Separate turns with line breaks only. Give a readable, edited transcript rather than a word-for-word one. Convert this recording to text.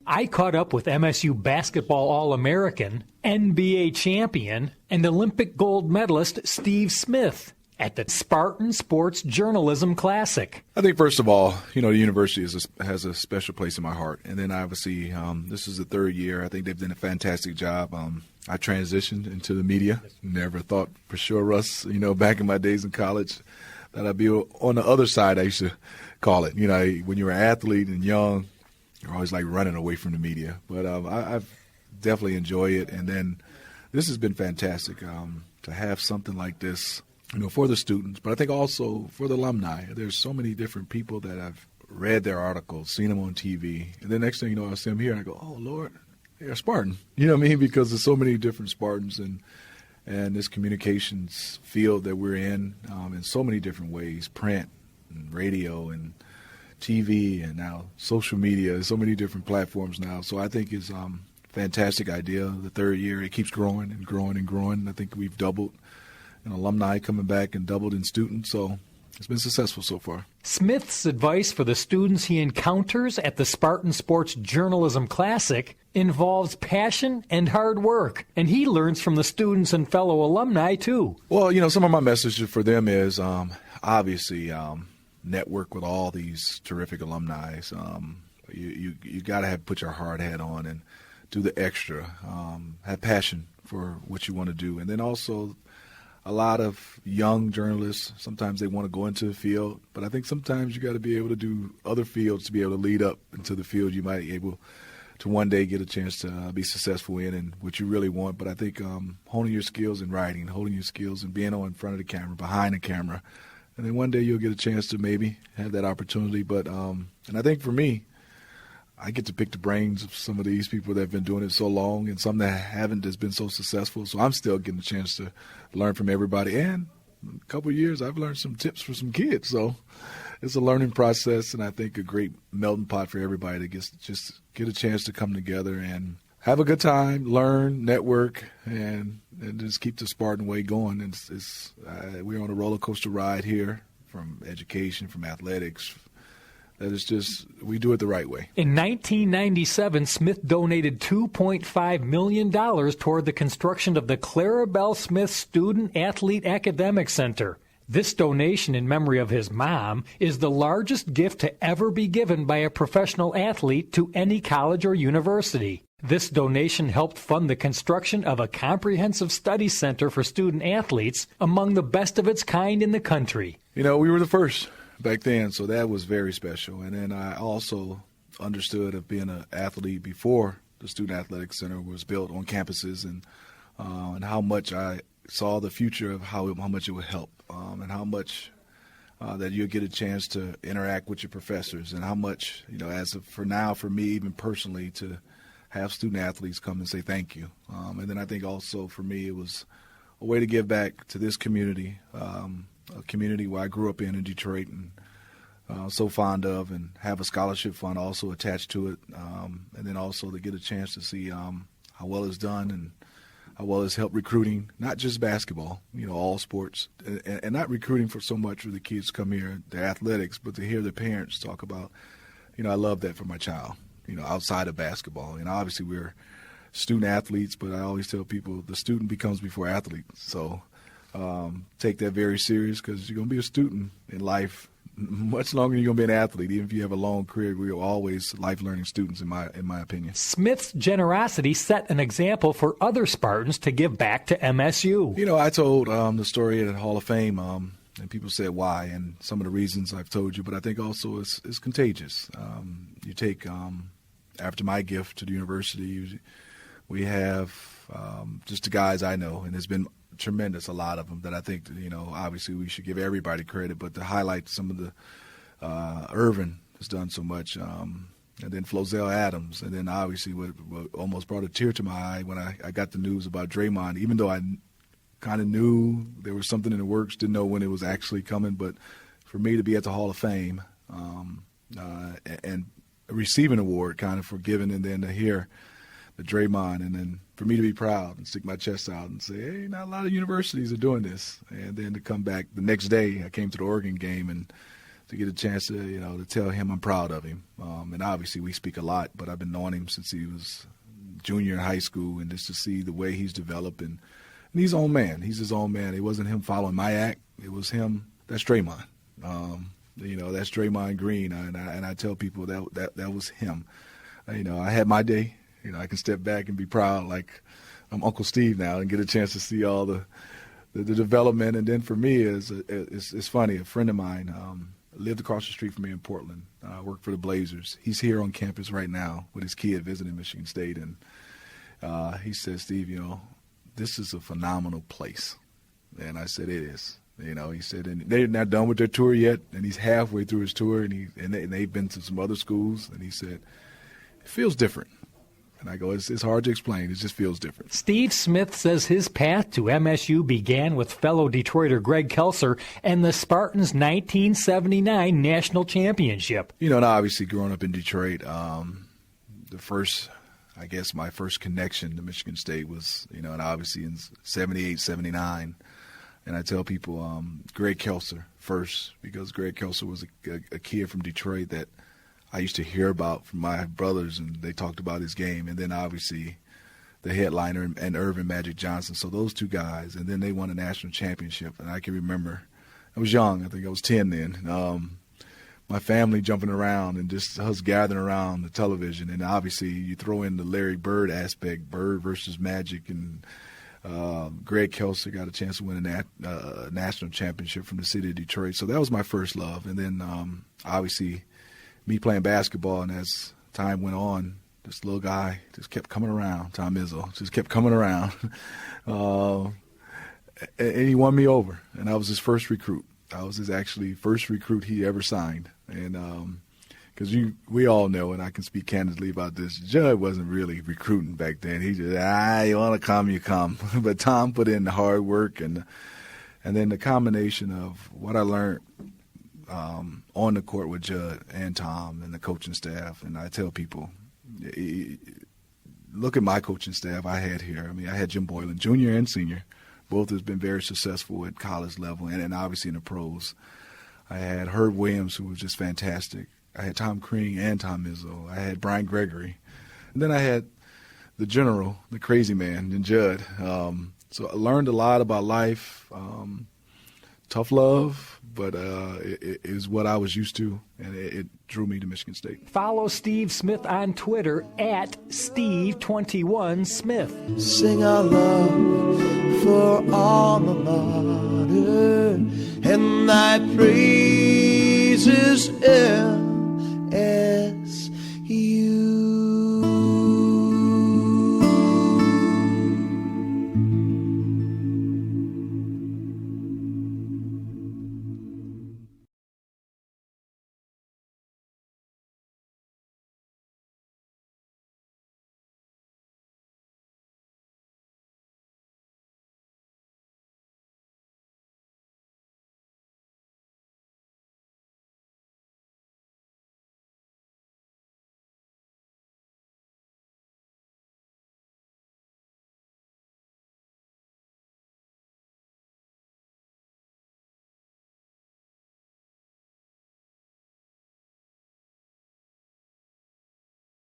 I caught up with MSU basketball All-American, NBA champion, and Olympic gold medalist Steve Smith at the Spartan Sports Journalism Classic.
I think, first of all, the university has a special place in my heart. And then, obviously, this is the third year. I think they've done a fantastic job. I transitioned into the media. Never thought for sure, Russ, back in my days in college, that I'd be on the other side, I used to call it. When you're an athlete and young, you're always like running away from the media. But I've definitely enjoyed it. And then this has been fantastic to have something like this, for the students, but I think also for the alumni. There's so many different people that I've read their articles, seen them on TV. And the next thing I see them here, and I go, oh, Lord, they're a Spartan. You know what I mean? Because there's so many different Spartans and this communications field that we're in so many different ways, print and radio and TV and now social media, so many different platforms now. So I think it's a fantastic idea. The third year, it keeps growing and growing and growing. I think we've doubled in alumni coming back and doubled in students. So it's been successful so far.
Smith's advice for the students he encounters at the Spartan Sports Journalism Classic involves passion and hard work, and he learns from the students and fellow alumni too.
Well, some of my messages for them is obviously network with all these terrific alumni. You got to put your hard hat on and do the extra. Have passion for what you want to do, and then also a lot of young journalists, sometimes they want to go into the field, but I think sometimes you got to be able to do other fields to be able to lead up into the field you might be able to one day get a chance to be successful in and what you really want. But I think honing your skills in writing, holding your skills in being on in front of the camera, behind the camera, and then one day you'll get a chance to maybe have that opportunity. But and I think for me, I get to pick the brains of some of these people that have been doing it so long and some that haven't just been so successful. So I'm still getting a chance to learn from everybody. And in a couple of years, I've learned some tips for some kids. So it's a learning process, and I think a great melting pot for everybody to just get a chance to come together and have a good time, learn, network, and just keep the Spartan way going. We're on a roller coaster ride here from education, from athletics. That is just, we do it the right way.
In 1997, Smith donated $2.5 million toward the construction of the Clara Bell Smith Student Athlete Academic Center. This donation in memory of his mom is the largest gift to ever be given by a professional athlete to any college or university. This donation helped fund the construction of a comprehensive study center for student athletes, among the best of its kind in the country.
We were the first back then, so that was very special. And then I also understood of being an athlete before the Student Athletic Center was built on campuses, and how much I saw the future of how much it would help, and how much that you'll get a chance to interact with your professors, and how much, for me, even personally, to have student athletes come and say thank you. And then I think also for me it was a way to give back to this community, a community where I grew up in Detroit and so fond of, and have a scholarship fund also attached to it, and then also to get a chance to see how well it's done and how well it's helped recruiting, not just basketball, all sports, and not recruiting for so much for the kids to come here, their athletics, but to hear the parents talk about, I love that for my child, outside of basketball. And obviously we're student athletes, but I always tell people the student becomes before athlete. So take that very serious, because you're going to be a student in life much longer than you're going to be an athlete. Even if you have a long career, we are always life-learning students, in my opinion.
Smith's generosity set an example for other Spartans to give back to MSU.
I told the story at the Hall of Fame, and people said why, and some of the reasons I've told you, but I think also it's contagious. You take, after my gift to the university, we have just the guys I know, and it's been tremendous, a lot of them, that I think, obviously we should give everybody credit, but to highlight some of the, Irvin has done so much, and then Flozell Adams, and then obviously what almost brought a tear to my eye when I got the news about Draymond, even though I kind of knew there was something in the works, didn't know when it was actually coming, but for me to be at the Hall of Fame and receive an award kind of for giving, and then to hear the Draymond, and then for me to be proud and stick my chest out and say, hey, not a lot of universities are doing this. And then to come back the next day, I came to the Oregon game and to get a chance to, to tell him I'm proud of him. And obviously we speak a lot, but I've been knowing him since he was junior in high school, and just to see the way he's developing. And he's his own man. He's his own man. It wasn't him following my act. It was him. That's Draymond. That's Draymond Green. And I tell people that was him. I had my day. I can step back and be proud like I'm Uncle Steve now and get a chance to see all the development. And then for me, it's funny. A friend of mine lived across the street from me in Portland. Worked for the Blazers. He's here on campus right now with his kid visiting Michigan State. And he said, Steve, this is a phenomenal place. And I said, it is. He said, and they're not done with their tour yet, and he's halfway through his tour, and they've been to some other schools, and he said, it feels different. And I go, it's hard to explain. It just feels different.
Steve Smith says his path to MSU began with fellow Detroiter Greg Kelser and the Spartans' 1979 national championship.
And obviously growing up in Detroit, my first connection to Michigan State was, and obviously in 78, 79. And I tell people Greg Kelser first, because Greg Kelser was a kid from Detroit that I used to hear about from my brothers, and they talked about his game. And then obviously the headliner and Irvin Magic Johnson. So those two guys, and then they won a national championship. And I can remember, I was young. I think I was 10 then. My family jumping around and just us gathering around the television. And obviously you throw in the Larry Bird aspect, Bird versus Magic, and Greg Kelser got a chance to win a national championship from the city of Detroit. So that was my first love. And then obviously me playing basketball, and as time went on, this little guy just kept coming around. Tom Izzo just kept coming around. And he won me over, and I was his first recruit. I was his actually first recruit he ever signed. And because we all know, and I can speak candidly about this, Judd wasn't really recruiting back then. He just, you want to come, you come. But Tom put in the hard work, and then the combination of what I learned on the court with Judd and Tom and the coaching staff. And I tell people, look at my coaching staff I had here. I mean, I had Jim Boylan, junior and senior. Both has been very successful at college level and obviously in the pros. I had Herb Williams, who was just fantastic. I had Tom Crean and Tom Izzo. I had Brian Gregory. And then I had the general, the crazy man, and Judd. So I learned a lot about life, tough love, but it is what I was used to, and it drew me to Michigan State.
Follow Steve Smith on Twitter at Steve21Smith.
Sing our love for alma mater, and thy praises ever.